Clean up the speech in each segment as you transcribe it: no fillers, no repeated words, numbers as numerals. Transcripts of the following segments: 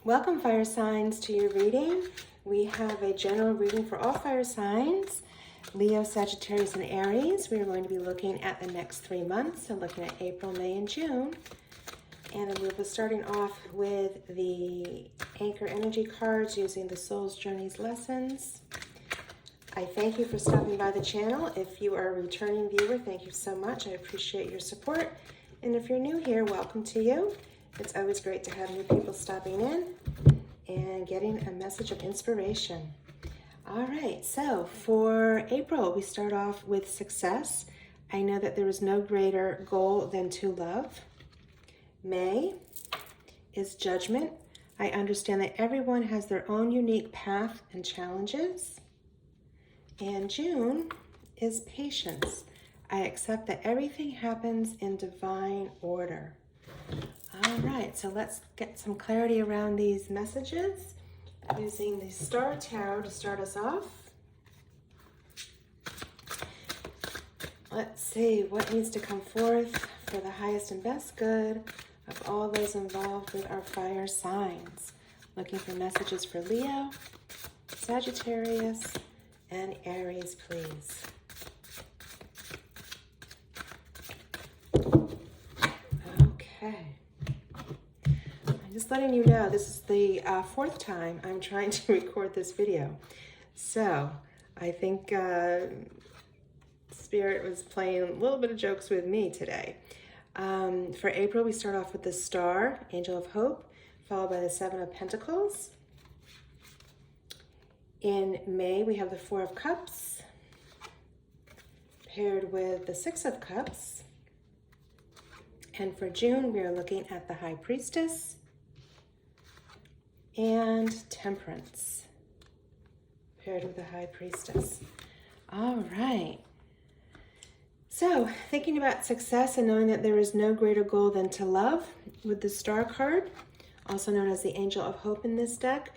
Welcome, fire signs, to your reading. We have a general reading for all fire signs, Leo, Sagittarius, and Aries. We are going to be looking at the next 3 months, so looking at April, May, and June. And then we'll be starting off with the Anchor Energy cards using the Soul's Journeys lessons. I thank you for stopping by the channel. If you are a returning viewer, thank you so much. I appreciate your support. And if you're new here, welcome to you. It's always great to have new people stopping in and getting a message of inspiration. All right, so for April, we start off with success. I know that there is no greater goal than to love. May is judgment. I understand that everyone has their own unique path and challenges. And June is patience. I accept that everything happens in divine order. All right, so let's get some clarity around these messages using the Star Tarot to start us off. Let's see what needs to come forth for the highest and best good of all those involved with our fire signs. Looking for messages for Leo, Sagittarius, and Aries, please. Okay. Just letting you know, this is the fourth time I'm trying to record this video. So I think Spirit was playing a little bit of jokes with me today. For April, we start off with the Star, Angel of Hope, followed by the Seven of Pentacles. In May, we have the Four of Cups, paired with the Six of Cups. And for June, we are looking at the High Priestess and Temperance, paired with the High Priestess. All right. So, thinking about success and knowing that there is no greater goal than to love, with the Star card, also known as the Angel of Hope in this deck,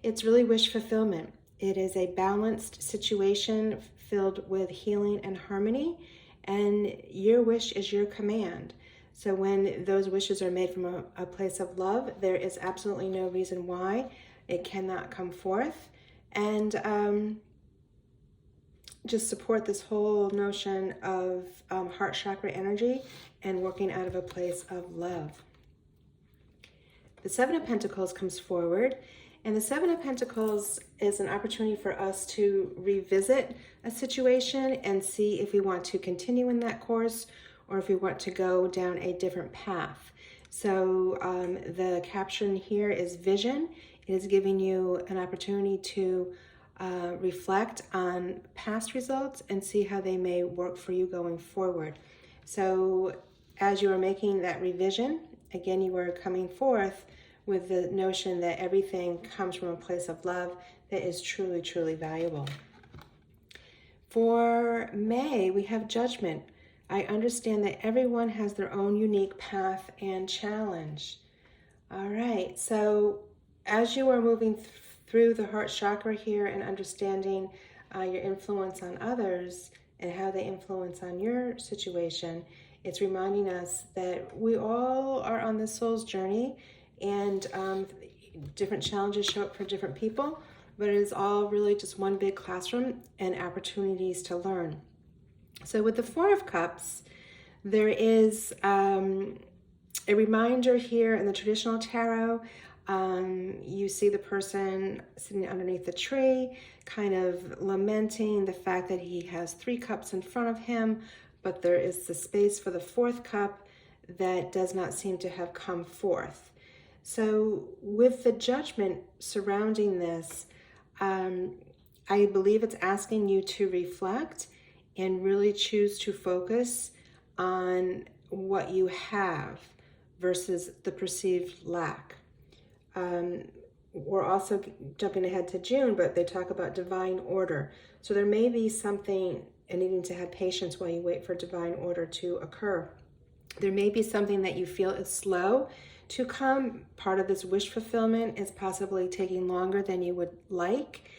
it's really wish fulfillment. It is a balanced situation filled with healing and harmony, and your wish is your command. So when those wishes are made from a place of love, there is absolutely no reason why it cannot come forth. And just support this whole notion of heart chakra energy and working out of a place of love. The Seven of Pentacles comes forward, and the Seven of Pentacles is an opportunity for us to revisit a situation and see if we want to continue in that course or if we want to go down a different path. So the caption here is vision. It is giving you an opportunity to reflect on past results and see how they may work for you going forward. So as you are making that revision, again, you are coming forth with the notion that everything comes from a place of love that is truly, truly valuable. For May, we have judgment. I understand that everyone has their own unique path and challenge. All right, so as you are moving through the heart chakra here and understanding your influence on others and how they influence on your situation, it's reminding us that we all are on the soul's journey, and different challenges show up for different people, but it is all really just one big classroom and opportunities to learn. So with the Four of Cups, there is a reminder here in the traditional tarot. You see the person sitting underneath the tree, kind of lamenting the fact that he has 3 cups in front of him, but there is the space for the 4th cup that does not seem to have come forth. So with the judgment surrounding this, I believe it's asking you to reflect and really choose to focus on what you have versus the perceived lack. We're also jumping ahead to June, but they talk about divine order. So there may be something, and needing to have patience while you wait for divine order to occur. There may be something that you feel is slow to come. Part of this wish fulfillment is possibly taking longer than you would like.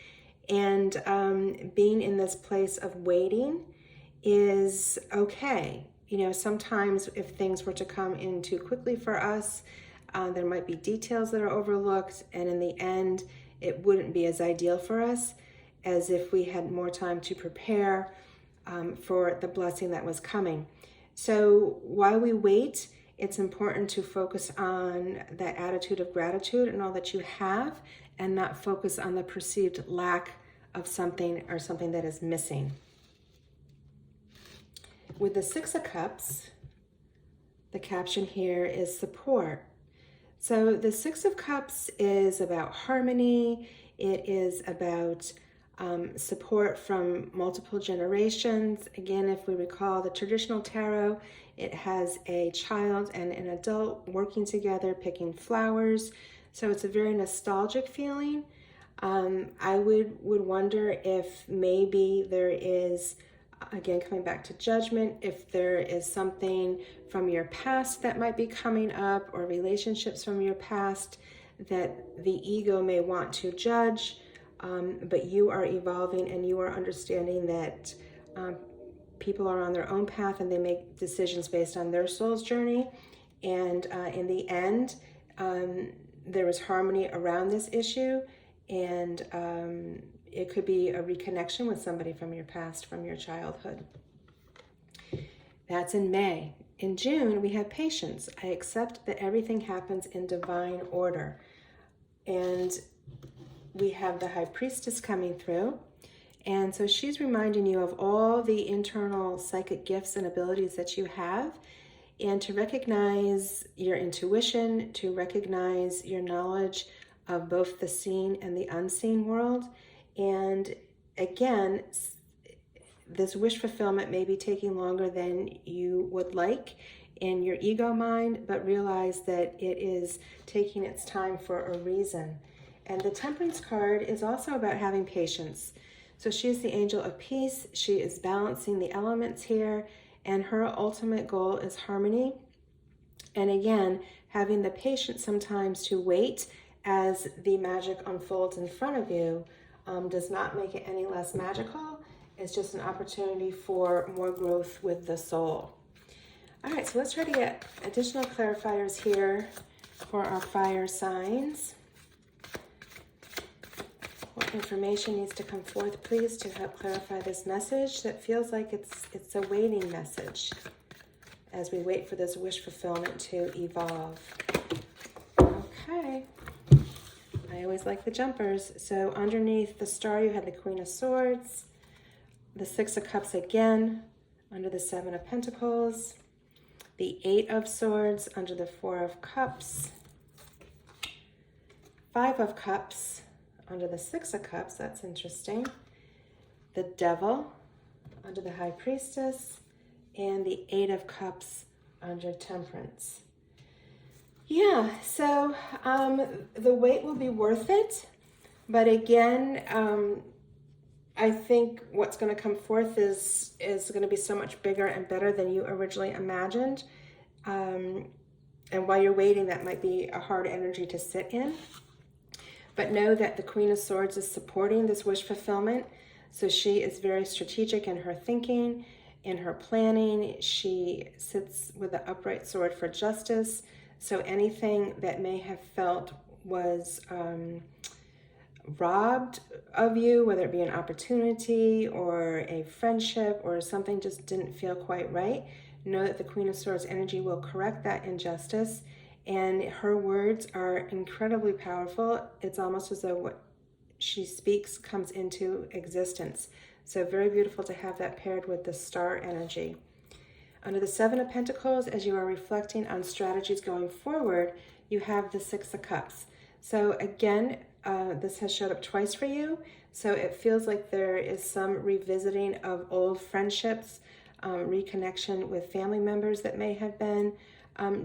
And being in this place of waiting is okay. You know, sometimes if things were to come in too quickly for us, There might be details that are overlooked, and in the end, it wouldn't be as ideal for us as if we had more time to prepare for the blessing that was coming. So while we wait, it's important to focus on that attitude of gratitude and all that you have, and not focus on the perceived lack of something or something that is missing. With the Six of Cups, the caption here is support. So the Six of Cups is about harmony. It is about support from multiple generations. Again, if we recall the traditional tarot, it has a child and an adult working together, picking flowers. So it's a very nostalgic feeling. I would wonder if maybe there is, again, coming back to judgment, if there is something from your past that might be coming up, or relationships from your past that the ego may want to judge, but you are evolving and you are understanding that people are on their own path and they make decisions based on their soul's journey. And in the end, there is harmony around this issue, and it could be a reconnection with somebody from your past, from your childhood. That's in May. In June, we have patience. I accept that everything happens in divine order. And we have the High Priestess coming through. And so she's reminding you of all the internal psychic gifts and abilities that you have, and to recognize your intuition, to recognize your knowledge of both the seen and the unseen world. And again, this wish fulfillment may be taking longer than you would like in your ego mind, but realize that it is taking its time for a reason. And the Temperance card is also about having patience. So she is the angel of peace. She is balancing the elements here, and her ultimate goal is harmony. And again, having the patience sometimes to wait as the magic unfolds in front of you does not make it any less magical. It's just an opportunity for more growth with the soul. All right, so let's try to get additional clarifiers here for our fire signs. What information needs to come forth, please, to help clarify this message that feels like it's a waiting message as we wait for this wish fulfillment to evolve. Okay. I always like the jumpers. So underneath the star, you had the Queen of Swords, the Six of Cups again, under the Seven of Pentacles, the Eight of Swords under the Four of Cups, Five of Cups under the Six of Cups. That's interesting. The Devil under the High Priestess, and the Eight of Cups under Temperance. Yeah, so the wait will be worth it. But again, I think what's going to come forth is going to be so much bigger and better than you originally imagined. And while you're waiting, that might be a hard energy to sit in. But know that the Queen of Swords is supporting this wish fulfillment. So she is very strategic in her thinking, in her planning. She sits with the upright sword for justice. So anything that may have felt was robbed of you, whether it be an opportunity or a friendship or something just didn't feel quite right, know that the Queen of Swords energy will correct that injustice. And her words are incredibly powerful. It's almost as though what she speaks comes into existence. So very beautiful to have that paired with the star energy. Under the Seven of Pentacles, as you are reflecting on strategies going forward, you have the Six of Cups. So again, this has showed up twice for you. So it feels like there is some revisiting of old friendships, reconnection with family members that may have been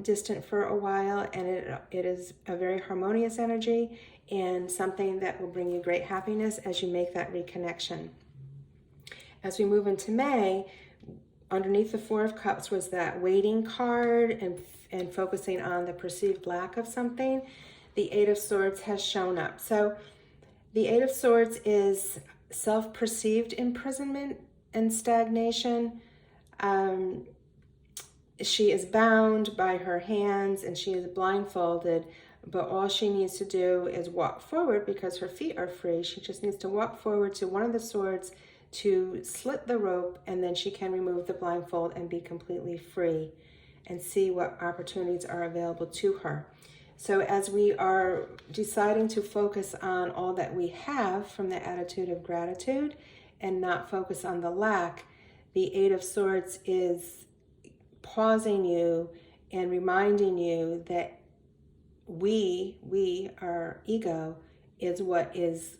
distant for a while, and it is a very harmonious energy and something that will bring you great happiness as you make that reconnection. As we move into May, underneath the Four of Cups was that waiting card and focusing on the perceived lack of something. The Eight of Swords has shown up. So the Eight of Swords is self-perceived imprisonment and stagnation. she is bound by her hands and she is blindfolded, but all she needs to do is walk forward because her feet are free. She just needs to walk forward to one of the swords to slit the rope, and then she can remove the blindfold and be completely free and see what opportunities are available to her. So as we are deciding to focus on all that we have from the attitude of gratitude and not focus on the lack, the Eight of Swords is pausing you and reminding you that our ego, is what is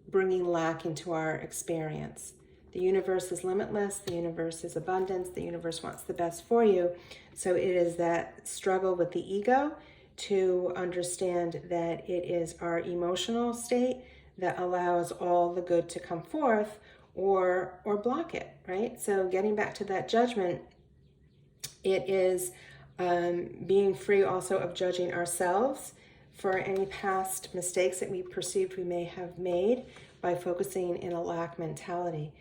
bringing lack into our experience. The universe is limitless. The universe is abundance. The universe wants the best for you. So it is that struggle with the ego to understand that it is our emotional state that allows all the good to come forth or block it, right? So getting back to that judgment, it is being free also of judging ourselves for any past mistakes that we perceived we may have made by focusing in a lack mentality.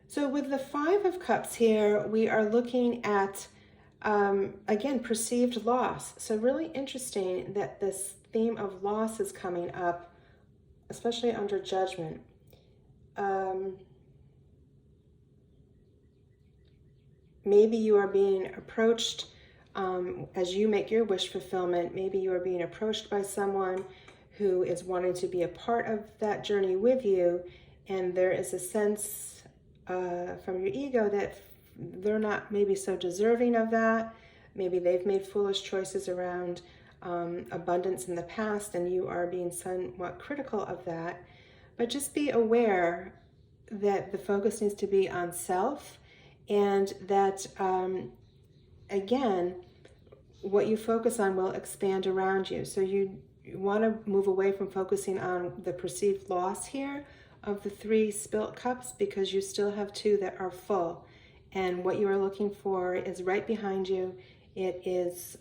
So with the Five of Cups here, we are looking at, again, perceived loss. So really interesting that this theme of loss is coming up, especially under judgment. Maybe you are being approached as you make your wish fulfillment. Maybe you are being approached by someone who is wanting to be a part of that journey with you, and there is a sense from your ego that they're not maybe so deserving of that. Maybe they've made foolish choices around abundance in the past, and you are being somewhat critical of that. But just be aware that the focus needs to be on self, and that, again, what you focus on will expand around you. So you want to move away from focusing on the perceived loss here of the 3 spilt cups, because you still have 2 that are full. And what you are looking for is right behind you. It is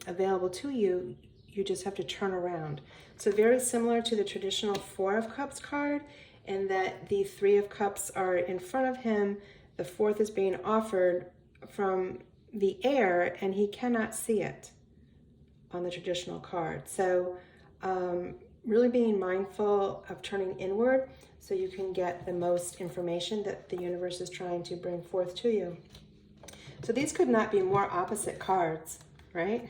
available to you. You just have to turn around. So very similar to the traditional 4 of Cups card, in that the 3 of Cups are in front of him. The 4th is being offered from the air, and he cannot see it on the traditional card. So really being mindful of turning inward so you can get the most information that the universe is trying to bring forth to you. So these could not be more opposite cards, right?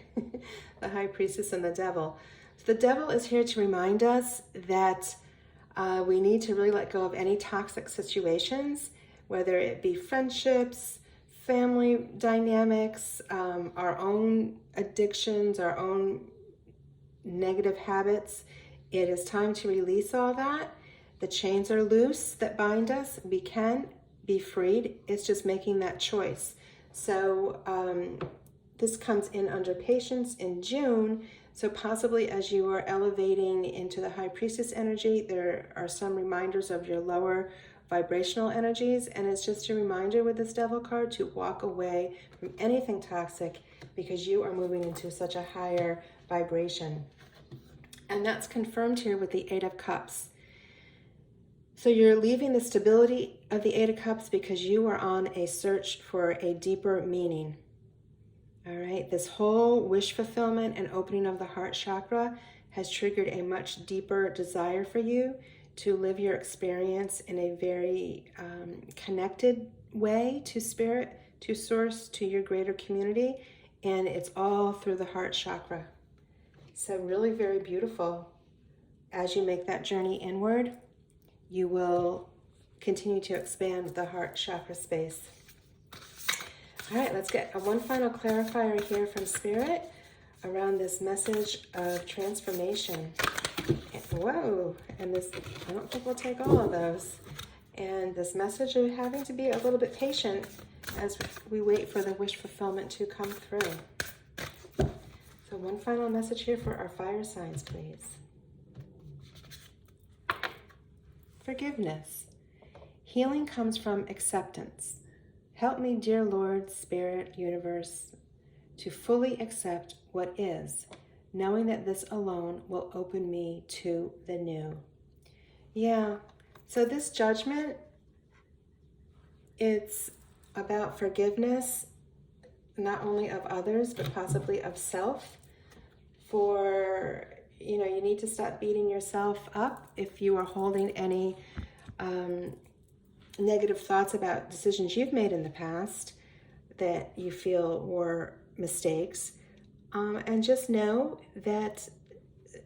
The High Priestess and the Devil. So the Devil is here to remind us that we need to really let go of any toxic situations, whether it be friendships, family dynamics, our own addictions, our own negative habits. It is time to release all that. The chains are loose that bind us. We can be freed. It's just making that choice. So this comes in under patience in June. So possibly as you are elevating into the High Priestess energy, there are some reminders of your lower vibrational energies, and it's just a reminder with this Devil card to walk away from anything toxic, because you are moving into such a higher vibration. And that's confirmed here with the 8 of Cups. So you're leaving the stability of the 8 of Cups because you are on a search for a deeper meaning. All right, this whole wish fulfillment and opening of the heart chakra has triggered a much deeper desire for you to live your experience in a very connected way to spirit, to source, to your greater community, and it's all through the heart chakra. So really very beautiful. As you make that journey inward, you will continue to expand the heart chakra space. All right, let's get one final clarifier here from Spirit around this message of transformation. Whoa, and this, I don't think we'll take all of those. And this message of having to be a little bit patient as we wait for the wish fulfillment to come through. So one final message here for our fire signs, please. Forgiveness. Healing comes from acceptance. Help me, dear Lord, Spirit, Universe, to fully accept what is, knowing that this alone will open me to the new. Yeah, so this judgment, it's about forgiveness, not only of others, but possibly of self. For, you need to stop beating yourself up if you are holding any negative thoughts about decisions you've made in the past that you feel were mistakes. And just know that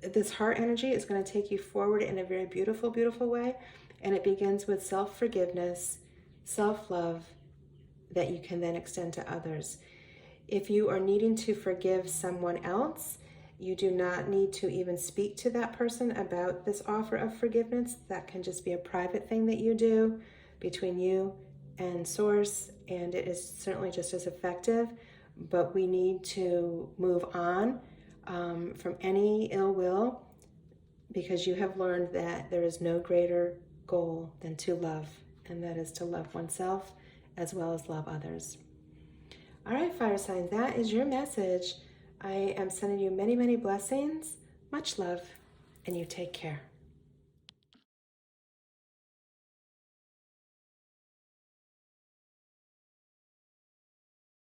this heart energy is going to take you forward in a very beautiful, beautiful way. And it begins with self-forgiveness, self-love that you can then extend to others. If you are needing to forgive someone else, you do not need to even speak to that person about this offer of forgiveness. That can just be a private thing that you do between you and Source, and it is certainly just as effective. But we need to move on from any ill will, because you have learned that there is no greater goal than to love, and that is to love oneself as well as love others. All right, fire signs, that is your message. I am sending you many, many blessings, much love, and you take care.